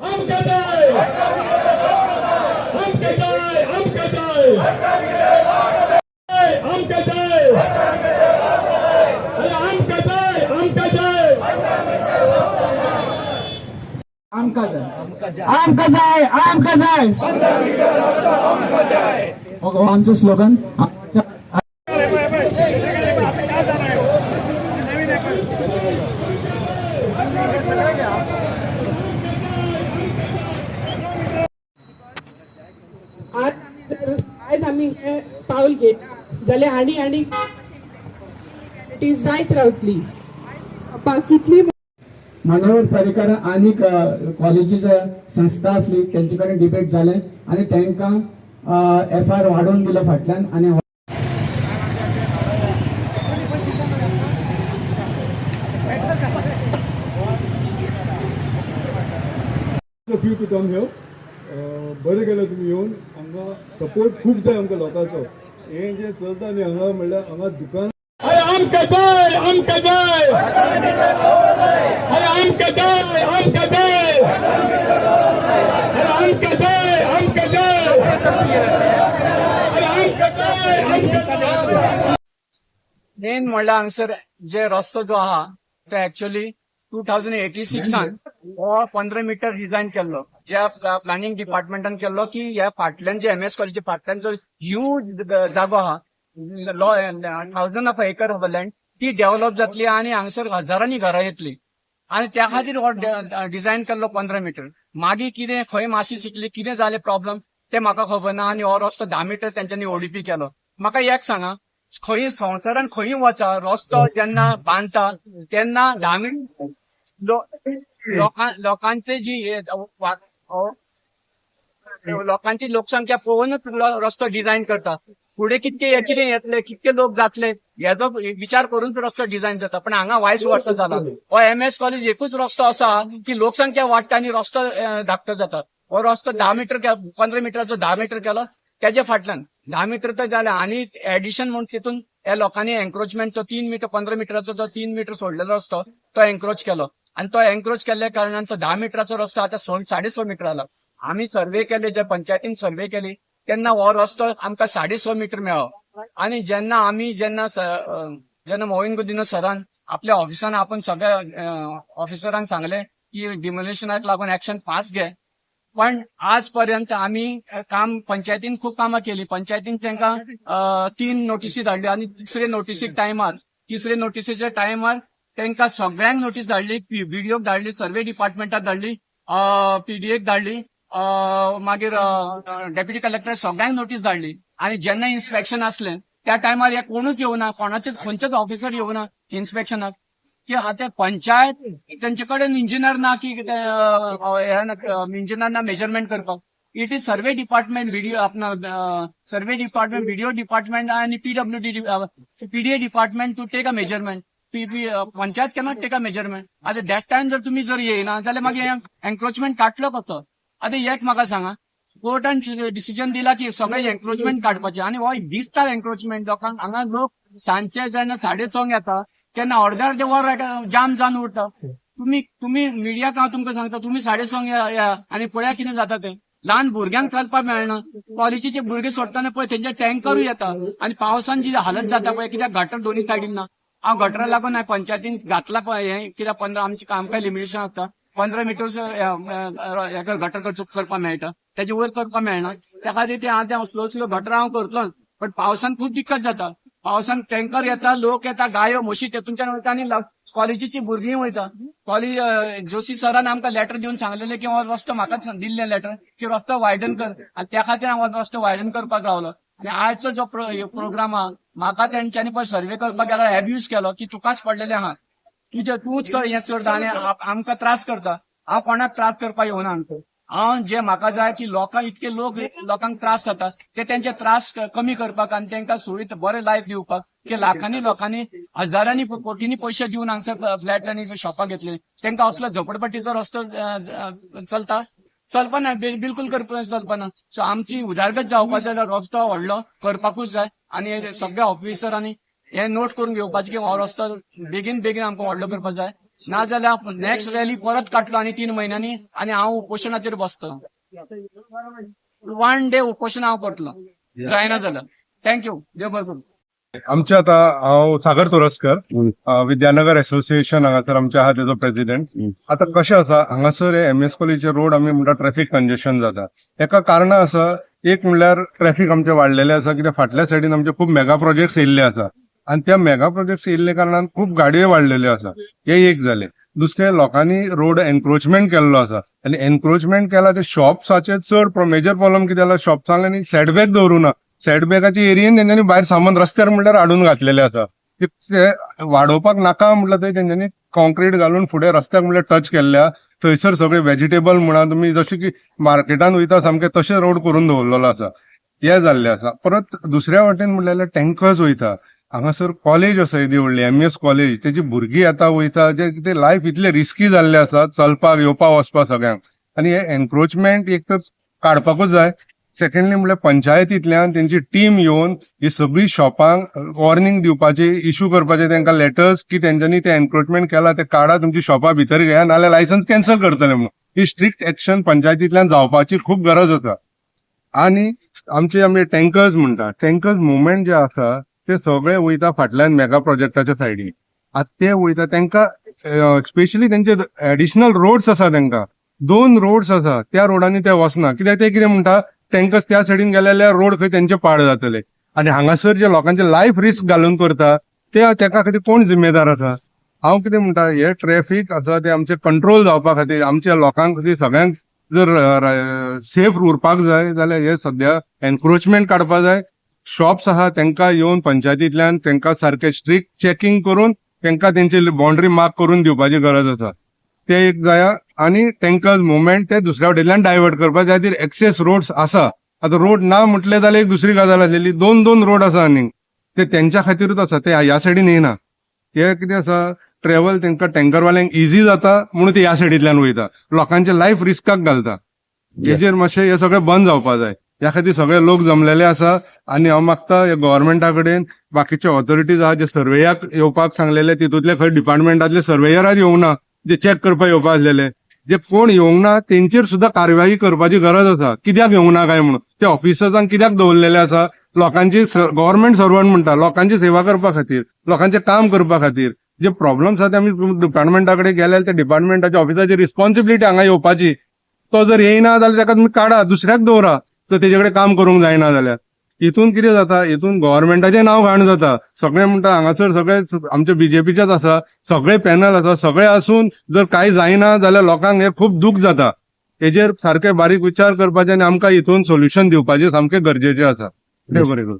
हम कहते हैं, हम कहते हैं, हम कहते हैं, हम कहते हैं, अरे हम कहते हैं, हम कहते हैं, आम कसाय आमचं स्लोगन आज आम्ही हे पाऊल घेत जाल्यार आनी ती जायत रावतली कितली मनोहर पर्रीकर आणि कॉलेजीच्या संस्था असली त्यांचे कडेन डिबेट झाले आणि त्यांना FR वाढवून दिलं फाटल्यान आणि फ्यू टू कम हियर बरें केलें तुमी येवन हांगा सपोर्ट खूब जाय आमकां लोकांचो हें जें चलता न्ही हांगा म्हणल्यार हांगा दुकान अरे हम कहते हैं, हम कहते हैं, अरे हम कहते हैं, हम कहते हैं, अरे हम कहते हैं, हम कहते हैं, अरे हम कहते हैं, हम कहते हैं. मेन म्हणल्यार हांगसर जे रस्तो जो आहा तो एक्चुअली 2086 हो 15 मीटर डिझायन केल्लो ज्या प्लॅनिंग डिपार्टमेंटान केल्लो की ह्या फाटल्यान जे MS कॉलेजी फाटल्यान जो ह्यूज जागो आहा 1000 ऑफ एकर ऑफ लँड ती डेव्हलप जातली आणि हांगसर हजारांनी घरां येतली आणि त्या खातीर हो डिझायन केल्लो 15 मीटर मागीर कितें खंय माशी शिकली कितें जालें प्रॉब्लेम ते म्हाका खबर ना आणि हो रस्तो 10 मीटर तेंच्यांनी ODP केलो. म्हाका एक सांगा खंय संवसारान खंय वचा रस्तो जेन्ना बांदता तेन्ना 10 मीटर लोकांचे जी लोकांची लोकसंख्या पळोवनच रस्तो डिझायन करता. फुडें कितके येतले कितके लोक जातले हेजो विचार करूनच रस्तो डिझायन जाता. पण हांगा वायस वर्सा जाला. हो MS कॉलेज एकूच रस्तो असा की लोकसंख्या वाडटा आणि रस्तो धाकटो जाता. हो रस्तो 10 मीटर 15 मीटराचो 10 मीटर केलो त्याच्या फाटल्यान 10 मीटर तर जालें आणि एडिशन म्हणून तितून ह्या लोकांनी एन्क्रोचमेंट तो 3 मीटर 15 मीटराचो जो 3 मीटर सोडलेलो रस्तो तो एन्क्रोच केलो आणि तो एन्क्रोच केल्ल्या कारणान तो 10 मीटराचो रस्तो आता 6.5 मीटर जाला. आम्ही सर्वे केले जे पंचायतीन सर्वे केली तेन्ना हो रस्तो आमकां 6.5 मीटर मेळ्ळो आणि जेन्ना मोहीन गुदिनो सरान आपल्या ऑफिसान आपण सगळ्या ऑफिसरांक सांगले की डिमोलिशनाक लागून ऍक्शन फास्ट घे. पण आजपर्यंत आम्ही काम पंचायतीन खूप कामां केली. पंचायतीन तांकां 3 नोटीसी धाडली आणि तिसरे नोटीसीच्या टायमार तांकां सगळ्यांक नोटीस धाडली. BDOक धाडली, सर्वे डिपार्टमेंटाक धाडली, PDAक धाडली, मागीर डेप्युटी कलेक्टर सगळ्यांक नोटीस धाडली. आणि जेन्ना इन्स्पेक्शन असलें त्या टायमार हे कोणूच येवना, खंयचेच ऑफिसर येवना इन्स्पेक्शनाक की आता पंचायत त्यांचे कडेन इंजिनियर ना की इंजिनियर ना मेजरमेंट करपाक. It is survey department survey department BDO department आणि PDA department to take a measurement. Panchayat cannot take a measurement. आता दॅट टाइम जर तुम्ही जर येयना जाल्यार मागीर एन्क्रोचमेंट काडटलो कसो. आता एक म्हाका सांगा कोर्टान डिसिजन दिला की सगळे एन्क्रोचमेंट काडपाचे आणि हो दिसता एन्क्रोचमेंट लोकांक. हांगा लोक सांजचे जेन्ना 6:30 येता तेन्ना अर्धे वर जाम जावन उरता. तुम्ही मिडियाक हांव तुमकां सांगता तुम्ही 6:30 या आणि पळया कितें जाता ते. ल्हान भुरग्यांक चलपाक मेळना. कॉलेजीचे भुरगे सोडटाना पळय तेंचे टँकरूय येता आणि पावसान जी हालत जाता पळय कित्याक गटर दोन्ही सायडीन ना. हांव गटरा लागून पंचायतीन घातला पळय हे कित्याक 15 आमकां लिमिटेशन आसता 15 मीटर गटर करपाक मेळटा त्याचे वयर करपाक मेळना. त्या खातीर ते हांव स्लो गटर हांव करतलोच. पण पावसान खूब दिक्कत जाता. पावसान टँकर येता, लोक येता, गायो म्हशी तेतूनच्यान वयता आणि कॉलेजीची भुरगीं वयता. कॉलेज जोशी सरान आमकां लेटर दिवन सांगलेलें की हो रस्तो म्हाकाच दिल्लें लेटर की रस्तो वायडन कर आणि त्या खातीर हांव रस्तो वायडन करपाक रावलो. आणि आजचो जो प्रोग्राम आहा म्हाका तेंच्यांनी पळय सर्वे करपाक गेल्यार एब्यूज केलो की तुकाच पडलेलें आहा तूच हें करता आणि आमकां त्रास करता. हांव कोणाक त्रास करपाक येवना हांगसर. हांव जे म्हाका जाय की इतके लोकांक त्रास जाता ते तेंचे त्रास कमी करपाक आणि तांकां सुविधा बरें लायफ दिवपाक की लाखांनी लोकांनी हजारांनी कोटींनी पयशे दिवन हांगसर फ्लॅट आनी शॉपां घेतले तांकां असलो झोपडपट्टीचो रस्तो चलपाना बिलकुल करपाक चलपाना. सो आमची उदारगत जावपाक जाल्यार रस्तो व्हडलो करपाकूच जाय आणि सगळ्या ऑफिसरांनी हे नोट करून घेवपाचें की हो रस्तो बेगीन आमकां व्हडलो करपाक जाय. नाजाल्यार नेक्स्ट रॅली परत काडटलो आनी 3 महिन्यांनी आनी हांव उपोशनाचेर बसतो. 1 डे उपोशण हांव करतलो जायना जाल्यार. थँक्यू. देव बरें करूं. आमचे आता हांव सागर तोरसकर विद्यानगर असोसिएशन हांगासर आमचे आहा तेजो प्रेसिडेंट. आता कशें आसा हांगासर MS कॉलेजीचे रोड आमी म्हणटा ट्रॅफिक कंजेशन जाता. हेका कारणां आसा. एक म्हणल्यार ट्रॅफिक आमचे वाडलेले आसा कित्याक फाटल्या सायडीन आमचे खूब मेगा प्रोजेक्ट्स येयल्ले आसा आनी त्या मेगा प्रोजेक्ट्स येयल्ले कारणान खूब गाडयो वाडलेल्यो आसा. हे एक जालें. दुसरे लोकांनी रोड एनक्रोचमेंट केल्लो आसा आनी एनक्रोचमेंट केला ते शॉप्साचे चड मेजर प्रॉब्लम कितें जाला शॉप्सांनी सेटबॅक दवरुना. सेटबॅकाच्या एरियेन तेंच्यांनी भायर सामान रस्त्यार म्हणल्यार हाडून घातलेले आसा. ते वाडोवपाक नाका म्हटलं थंय तेंच्यांनी कॉन्क्रीट घालून फुडें रस्त्याक म्हणल्यार टच केल्ल्या. थंयसर सगळे व्हेजिटेबल म्हणा तुमी जशें की मार्केटान वयता सामके तशें रोड करून दवरलेलो आसा. हे जाल्ले आसा. परत दुसऱ्या वाटेन म्हणल्यार टँकर्स वयता. हांगासर कॉलेज आसा येदी व्हडली MS कॉलेज. तेजी भुरगीं येता वयता जे कितें लायफ इतले रिस्की जाल्ले आसा चलपाक येवपाक वचपाक सगळ्यांक. आनी हे एनक्रोचमेंट एक तर काडपाकूच जाय. सेकंडली म्हणल्यार पंचायतींतल्यान तेंची टीम येवन ही सगळी शॉपांक वॉर्निंग दिवपाची इश्यू करपाचे तेंकां लेटर्स की तेंच्यांनी ते एनक्रोचमेंट केला ते काडा तुमची शॉपां भितर घेया नाल्यार लायसन्स कॅन्सल करतले म्हणून. ही स्ट्रिक्ट एक्शन पंचायतींतल्यान जावपाची खूब गरज आसा. आनी आमचे टँकर्स म्हणटा टँकर्स मुवमेंट जे आसा ते सगळे वयता फाटल्यान मेगा प्रोजेक्टाच्या सायडीन. आतां ते वयता तेंकां स्पेशली तेंचे एडिशनल रोड्स आसा तेंकां 2 रोड्स आसा त्या रोडांनी ते वचना कित्याक ते कितें म्हणटा टँकर्स त्या सायडीन गेले जाल्यार रोड खंय तेंचे पाड जातले. आनी हांगासर जे लोकांचे लायफ रिस्क घालून करता तेका खातीर कोण जिम्मेदार आसा. हांव कितें म्हणटा हे ट्रॅफिक आसा ते आमचे कंट्रोल जावपा खातीर आमच्या लोकांक खातीर सगळ्यांक जर सेफ उरपाक जाय जाल्यार हे सद्या एनक्रोचमेंट काडपाक जाय. शॉप्स आहा तेंकां येवन पंचायतींतल्यान तेंकां सारखे स्ट्रिक्ट चॅकिंग करून तेंकां तेंची बाउंड्री मार्क करून दिवपाची गरज आसा. ते एक जाया. आनी टँकर्स मुवमेंट ते दुसऱ्या वटेनल्यान डायवर्ट करपाक जाय. खातीर एक्सेस रोड्स आसा. आतां रोड ना म्हटले जाल्यार एक दुसरी गजाल आसलेली 2 रोड आसा आनीक ते तेंच्या खातीरूच आसा. ते ह्या सायडीन येना. हे कितें आसा ट्रॅव्हल तेंकां टँकरवाल्यांक इझी जाता म्हणून ते ह्या सायडींतल्यान वयता. लोकांचे लायफ रिस्काक घालता. हेजेर मातशें हे सगळें बंद जावपाक जाय. ह्या खातीर सगळे लोक जमलेले आसा आनी हांव मागता गव्हर्मेंटा कडेन बाकीचे ऑथॉरिटीज आहा जे सर्वेयाक येवपाक सांगलेले तितूंतले खंय डिपार्टमेंटातले सर्वेयराज येवना जे चॅक करपाक येवपाक आसलेले. जे कोण येवंक ना तेंचेर सुद्धा कार्यवाही करपाची गरज आसा. कित्याक येवंक ना काय म्हणून ते ऑफिसर्सांक कित्याक दवरलेले आसा. लोकांची गव्हर्मेंट सर्वंट म्हणटा लोकांची सेवा करपा खातीर लोकांचे काम करपा खातीर जे प्रॉब्लेम्स आसा ते आमी डिपार्टमेंटा कडेन गेल्यार त्या डिपार्टमेंटाच्या ऑफिसाची रिस्पॉन्सिबिलिटी हांगा येवपाची. तो जर येयना जाल्यार ताका तुमी काडा दुसऱ्याक दवरा तर तेजे कडेन काम करूंक जायना जाल्यार. हितून कितें जाता हितून गव्हर्मेंटाचें नांव घाण जाता. सगळे म्हणटा हांगासर सगळे आमचे BJPचेच आसा सगळे पॅनल आसा सगळे आसून जर कांय जायना जाल्यार लोकांक हे खूब दूख जाता. हेजेर सारखे बारीक विचार करपाचे आनी आमकां हितून सोल्युशन दिवपाचें सामकें गरजेचें आसा. देव बरें करूं.